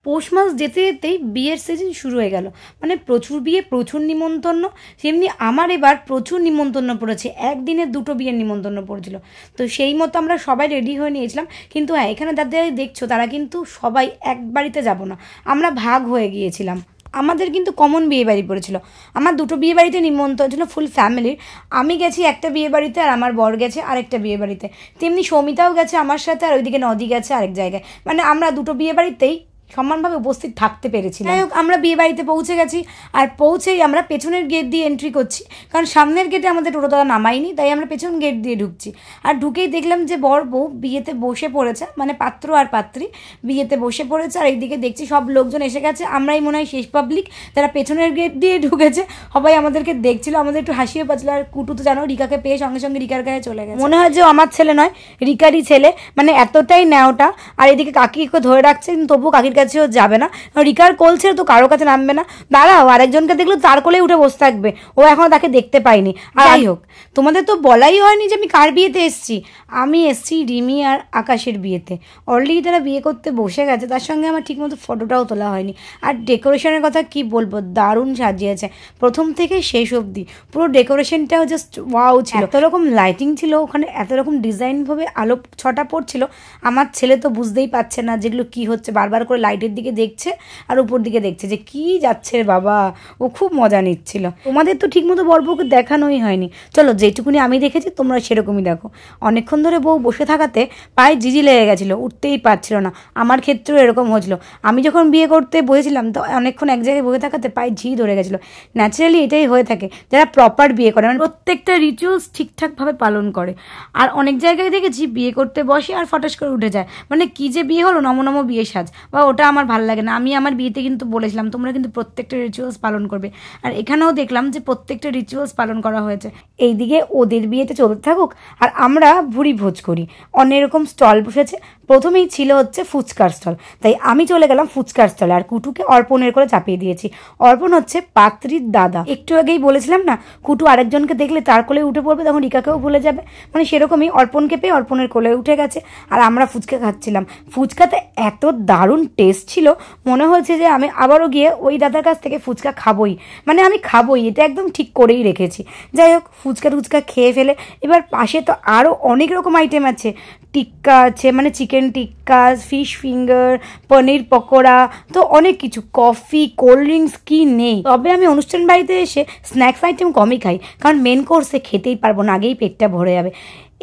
পৌষ মাস যেতে যেতেই বিয়ের সিজন শুরু হয়ে গেল, মানে প্রচুর বিয়ে, প্রচুর নিমন্ত্রণ। সেমনি আমার এবার প্রচুর নিমন্ত্রণ পড়েছে, একদিনে 2টো বিয়ের নিমন্ত্রণ পড়েছিল। তো সেই মতো আমরা সবাই রেডি হয়ে নিয়েছিলাম। কিন্তু হ্যাঁ, এখানে যাদের দেখছো তারা কিন্তু সবাই এক বাড়িতে যাব না, আমরা ভাগ হয়ে গিয়েছিলাম। আমাদের কিন্তু কমন বিয়ে বাড়ি পড়েছিল। আমার 2টো বিয়ে বাড়িতে নিমন্ত্রণ ছিল ফুল ফ্যামিলির। আমি গেছি একটা বিয়ে বাড়িতে আর আমার বর গেছে আরেকটা বিয়ে বাড়িতে। তেমনি সৌমিতাও গেছে আমার সাথে, আর ওইদিকে নদী গেছে আরেক জায়গায়। মানে আমরা 2টো বিয়ে বাড়িতেই সমানভাবে উপস্থিত থাকতে পেরেছিলাম। যাই হোক, আমরা বিয়ে বাড়িতে পৌঁছে গেছি, আর পৌঁছেই আমরা পেছনের গেট দিয়ে এন্ট্রি করছি, কারণ সামনের গেটে আমাদের টোটো দাদা নামাইনি, তাই আমরা পেছন গেট দিয়ে ঢুকছি। আর ঢুকেই দেখলাম যে বর বউ বিয়েতে বসে পড়েছে, মানে পাত্র আর পাত্রী বিয়েতে বসে পড়েছে। আর এইদিকে দেখছি সব লোকজন এসে গেছে, আমরাই মনে হয় শেষ পাবলিক যারা পেছনের গেট দিয়ে ঢুকেছে। সবাই আমাদেরকে দেখছিল, আমাদের একটু হাসিও পাচ্ছিল। আর কুটু তো জানো, রিকাকে পেয়ে সঙ্গে সঙ্গে রিকার গায়ে চলে গেছে, মনে হয় যে আমার ছেলে নয় রিকারই ছেলে, মানে এতটাই ন্যাওটা। আর এদিকে কাকিকে ধরে রাখছে, কিন্তু তবুও কাকির কাছেও যাবে না, রিকার কোল ছেড়ে তো কারো কাছে নামবে না। দাঁড়াও, আরেকজনকে দেখলো তার কোলেই উঠে বসে থাকবে, ও এখনো তাকে দেখতে পাইনি। আর যাই হোক, তোমাদের তো বলাই হয়নি যে আমি কার বিয়েতে এসেছি। আমি এসেছি রিমি আর আকাশের বিয়েতে। অলরেডি তারা বিয়ে করতে বসে গেছে, তার সঙ্গে আমার ঠিকমতো ফটোটাও তোলা হয়নি। আর ডেকোরেশনের কথা কি বলবো, দারুণ সাজিয়েছে প্রথম থেকে শেষ অবধি। পুরো ডেকোরেশনটাও জাস্ট ওয়াও ছিল, এত রকম লাইটিং ছিল ওখানে, এত রকম ডিজাইনভাবে আলো ছটা পড়ছিল। আমার ছেলে তো বুঝতেই পারছে না যেগুলো কি হচ্ছে, বারবার করে লাইটের দিকে দেখছে আর উপর দিকে দেখছে যে কি যাচ্ছে বাবা, ও খুব মজা নিচ্ছিল। তোমাদের তো ঠিকমতো বর বউকে দেখানোই হয়নি, চলো যেটুকুনি আমি দেখেছি তোমরা সেরকমই দেখো। অনেকক্ষণ ধরে বউ বসে থাকাতে পায়ে জিজি লেগে গেছিলো, উঠতেই পারছিল না। আমার ক্ষেত্রেও এরকম হয়েছিল, আমি যখন বিয়ে করতে বসেছিলাম তো অনেকক্ষণ এক জায়গায় বসে থাকাতে পায়ে ঝি ধরে গেছিলো। ন্যাচারালি এটাই হয়ে থাকে যারা প্রপার বিয়ে করে, মানে প্রত্যেকটা রিচুয়ালস ঠিকঠাকভাবে পালন করে। আর অনেক জায়গায় দেখেছি বিয়ে করতে বসে আর ফটাস করে উঠে যায়, মানে কি যে বিয়ে হলো, নম নম বিয়ে সাজ, বা ওটা আমার ভালো লাগে না। আমি আমার বিয়েতে কিন্তু বলেছিলাম তোমরা কিন্তু প্রত্যেকটা রিচুয়ালস পালন করবে, আর এখানেও দেখলাম যে প্রত্যেকটা রিচুয়ালস পালন করা হয়েছে। এইদিকে ওদের বিয়েতে চলতে থাকুক আর আমরা ভুড়ি ভোজ করি। অনেক রকম স্টল বসেছে, প্রথমেই ছিল হচ্ছে ফুচকার স্টল, তাই আমি চলে গেলাম ফুচকার স্টলে আর কুটুকে অর্পণের করে চাপিয়ে দিয়েছি। অর্পণ হচ্ছে পাত্রীর দাদা। একটু আগেই বলেছিলাম না, কুটু আরেকজনকে দেখলে তার কোলে উঠে পড়বে, তখন রিকাকেও ভুলে যাবে, মানে সেরকমই অর্পণকে পেয়ে অর্পণের কোলে উঠে গেছে। আর আমরা ফুচকা খাচ্ছিলাম, ফুচকাতে এত দারুণ টেস্ট ছিল, মনে হয়েছে যে আমি আবারও গিয়ে ওই দাদার কাছ থেকে ফুচকা খাবোই, মানে আমি খাবোই, এটা একদম ঠিক করেই রেখেছি। যাই হোক, ফুচকা টুচকা খেয়ে ফেলে এবার পাশে তো আরও অনেক রকম আইটেম আছে। টিক্কা আছে, মানে চিকেন টিক্কা, ফিশ ফিঙ্গার, পনির পকোড়া, তো অনেক কিছু, কফি, কোল্ড ড্রিঙ্কস, কি নেই। তবে আমি অনুষ্ঠান বাড়িতে এসে স্ন্যাক্স আইটেম কমই খাই, কারণ মেন কোর্সে খেতেই পারবো না, আগেই পেটটা ভরে যাবে।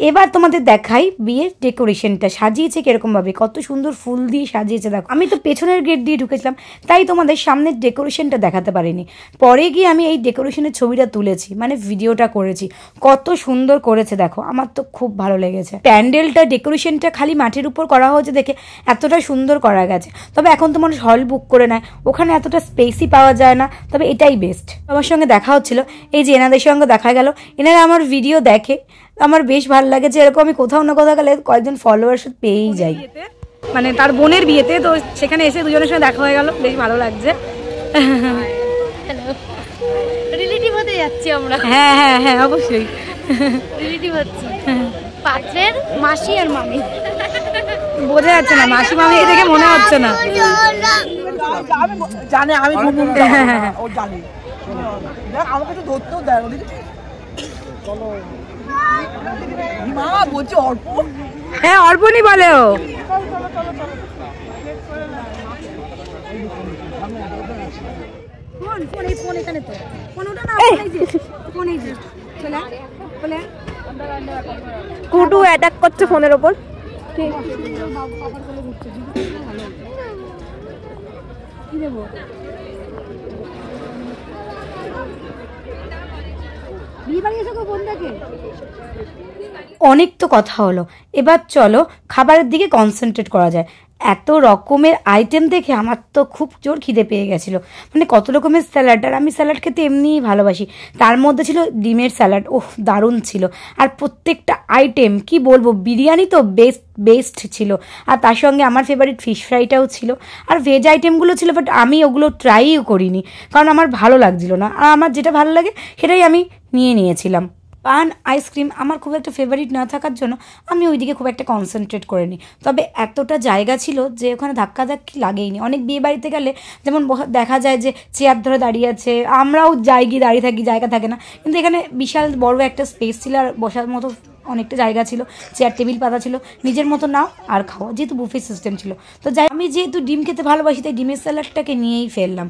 এবার তোমাদের দেখাই বিয়ের ডেকোরেশনটা সাজিয়েছে কিরকমভাবে, কত সুন্দর ফুল দিয়ে সাজিয়েছে দেখো। আমি তো পেছনের গেট দিয়ে ঢুকেছিলাম, তাই তোমাদের সামনের ডেকোরেশনটা দেখাতে পারিনি। পরে গিয়ে আমি এই ডেকোরেশনের ছবিটা তুলেছি, মানে ভিডিওটা করেছি। কত সুন্দর করেছে দেখো, আমার তো খুব ভালো লেগেছে। প্যান্ডেলটা ডেকোরেশনটা খালি মাটির উপর করা হয়েছে দেখে এতটা সুন্দর করা গেছে। তবে এখন তো মানুষ হল বুক করে নেয়, ওখানে এতটা স্পেসই পাওয়া যায় না, তবে এটাই বেস্ট। আমার সঙ্গে দেখা হচ্ছিল, এই যে এনাদের সঙ্গে দেখা গেল, এনারা আমার ভিডিও দেখে, আমার বেশ ভালো লাগে যে এরকম আমি কোথাও না কোথাও গেলে কয়েকজন ফলোয়ার্স পেয়েই যাই। মানে তার বোনের বিয়েতে তো সেখানে এসে দুজনের সঙ্গে দেখা হয়ে গেল, বেশ ভালো লাগছে। রিলেটিভ হতে যাচ্ছি আমরা। হ্যাঁ হ্যাঁ হ্যাঁ, অবশ্যই রিলেটিভ হচ্ছে, পাত্রের মাসি আর মামি। বোঝা যাচ্ছে না, মাসি মামি দেখে মনে হচ্ছে না। জানে আমি ও জানি, আমাকে তো ধরতেও দেয়। চলো মা বলছি অর্পণ, হ্যাঁ অর্পণই বলে ও। কুটু অ্যাটাক করছে ফোনের ওপর। অনেক তো কথা হলো, এবার চলো খাবারের দিকে কনসেন্ট্রেট করা যায়। এত রকমের আইটেম দেখে আমার তো খুব জোর খিদে পেয়ে গেছিলো, মানে কত রকমের স্যালাড, আর আমি স্যালাড খেতে এমনিই ভালোবাসি। তার মধ্যে ছিল ডিমের স্যালাড, ওহ দারুণ ছিল। আর প্রত্যেকটা আইটেম কি বলবো, বিরিয়ানি তো বেস্ট ছিল, আর তার সঙ্গে আমার ফেভারিট ফিশ ফ্রাইটাও ছিল। আর ভেজ আইটেমগুলো ছিল, বাট আমি ওগুলো ট্রাইও করিনি, কারণ আমার ভালো লাগছিল না। আর আমার যেটা ভালো লাগে সেটাই আমি নিয়েছিলাম। পান আইসক্রিম আমার খুব একটা ফেভারিট না থাকার জন্য আমি ওইদিকে খুব একটা কনসেন্ট্রেট করিনি। তবে এতটা জায়গা ছিল যে ওখানে ধাক্কাধাক্কি লাগেইনি। অনেক বিয়ে বাড়িতে গেলে যেমন দেখা যায় যে চেয়ার ধরে দাঁড়িয়ে আছে, আমরাও যাই গিয়ে দাঁড়িয়ে থাকি, জায়গা থাকে না, কিন্তু এখানে বিশাল বড় একটা স্পেস ছিল আর বসার মতো অনেকটা জায়গা ছিল, চেয়ার টেবিল পাতা ছিল, নিজের মতো নাও আর খাওয়া, যেহেতু বুফে সিস্টেম ছিল। তো যাই, আমি যেহেতু ডিম খেতে ভালোবাসি তাই ডিমের স্যালাডটাকে নিয়েই ফেললাম।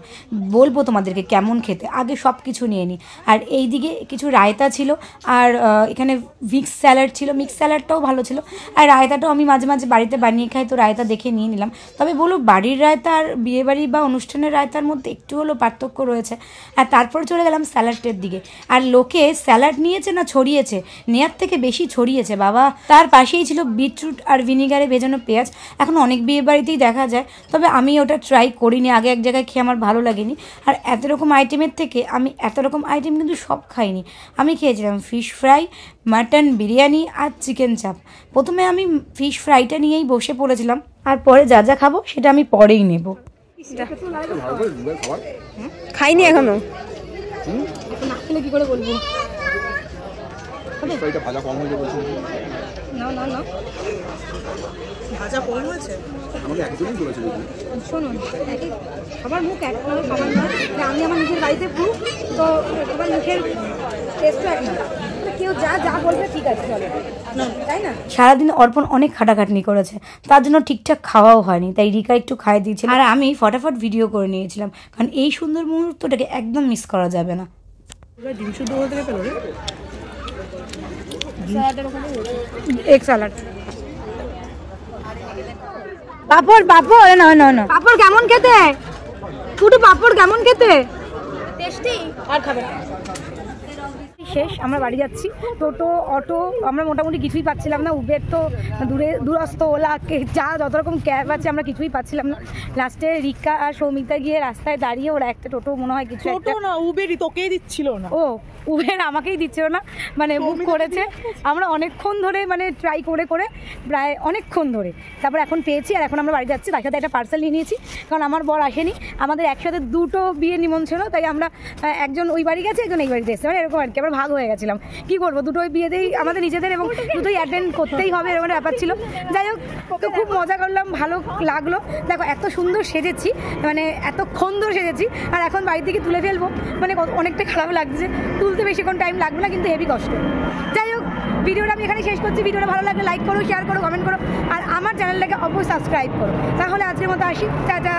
বলবো তোমাদেরকে কেমন খেতে, আগে সব কিছু নিয়ে নিই। আর এই দিকে কিছু রায়তা ছিল, আর এখানে মিক্স স্যালাড ছিল, মিক্স স্যালাডটাও ভালো ছিল, আর রায়তাটাও আমি মাঝে মাঝে বাড়িতে বানিয়ে খাই, তো রায়তা দেখে নিয়ে নিলাম। তবে বলো, বাড়ির রায়তা আর বিয়েবাড়ি বা অনুষ্ঠানের রায়তার মধ্যে একটু হলেও পার্থক্য রয়েছে। আর তারপর চলে গেলাম স্যালাডের দিকে। আর লোকে স্যালাড নিয়েছে না ছড়িয়েছে, নেয়ার থেকে বেশি ছড়িয়েছে বাবা। তার পাশেই ছিল বিটরুট আর ভিনিগারে ভেজানো পেঁয়াজ। এখন অনেক বিয়ে বাড়িতেই দেখা যায়, তবে আমি ওটা ট্রাই করিনি, আগে এক জায়গায় খেয়ে আমার ভালো লাগেনি। আর এত রকম আইটেমের থেকে আমি এত রকম আইটেম কিন্তু সব খাইনি। আমি খেয়েছিলাম ফিশ ফ্রাই, মাটন বিরিয়ানি আর চিকেন চাপ। প্রথমে আমি ফিশ ফ্রাইটা নিয়েই বসে পড়েছিলাম, আর পরে যা যা খাবো সেটা আমি পরেই নেব। খাইনি এখনো। না খেলে কি করে বলবো? ভাজা কম হয়েছে বলছি। না না না, ভাজা কম হয়েছে। আমাকে একজনই বলেছে। শুনুন, সবার মুখ এক নয়, সবার না। আমি আমার নিজের বাড়িতে পুরো, তো সবার মুখের টেস্টও এক না, কেউ যা যা বলবে ঠিক আছে চলে, তাই না? সারাদিন অর্পণ অনেক খাটাখাটনি করেছে, তার জন্য ঠিকঠাক খাওয়াও হয়নি, তাই রিকা একটু খাইয়ে দিয়েছিল আর আমি ফটাফট ভিডিও করে নিয়েছিলাম, কারণ এই সুন্দর মুহূর্তটাকে একদম মিস করা যাবে না। ডিম শুদ্ধ বলতে পেলো রে। এক স্যালাড, পাপড় পাপড়, না না না, পাপড় কেমন খেতে? ফুটু পাপড় কেমন খেতে? টেস্টি। আর খাবে শেষ, আমরা বাড়ি যাচ্ছি। টোটো, অটো আমরা মোটামুটি কিছুই পাচ্ছিলাম না। উবের তো দূরস্থ, ওলা, যা যত রকম ক্যাব আছে আমরা কিছুই পাচ্ছিলাম না। লাস্টে রিক্কা আর সৌমিতা গিয়ে রাস্তায় দাঁড়িয়ে ওরা একটা টোটো মনে হয় কিছু একটা, না উবেরই তোকেই দিচ্ছিল না। ও উবের আমাকেই দিচ্ছিল না, মানে বুক করেছে। আমরা অনেকক্ষণ ধরে মানে ট্রাই করে করে প্রায় অনেকক্ষণ ধরে তারপর এখন পেয়েছি, আর এখন আমরা বাড়ি যাচ্ছি। তার সাথে একটা পার্সেল নিয়ে নিয়েছি, কারণ আমার বর আসেনি, আমাদের একসাথে দুটো বিয়ে নিমন্ত্রণ, তাই আমরা একজন ওই বাড়ি গেছে, একজন এই বাড়িতে এসেছে, মানে এরকম আর কি। আমরা ভাগ হয়ে গেছিলাম, কী করবো, দুটোই বিয়েতেই আমাদের নিজেদের এবং দুটোই অ্যাটেন্ড করতেই হবে, এরকম ব্যাপার ছিল। যাই হোক, তো খুব মজা করলাম, ভালো লাগলো। দেখো এত সুন্দর সেজেছি, মানে এতক্ষণ ধরে সেজেছি, আর এখন বাড়ি থেকে তুলে ফেলবো, মানে অনেকটা খারাপ লাগছে। তুলতে বেশিক্ষণ টাইম লাগবে না, কিন্তু হেভি কষ্ট। যাই হোক, ভিডিওটা আমি এখানে শেষ করছি। ভিডিওটা ভালো লাগলে লাইক করো, শেয়ার করো, কমেন্ট করো, আর আমার চ্যানেলটাকে অবশ্যই সাবস্ক্রাইব করো। তাহলে আজকের মতো আসি, টাটা।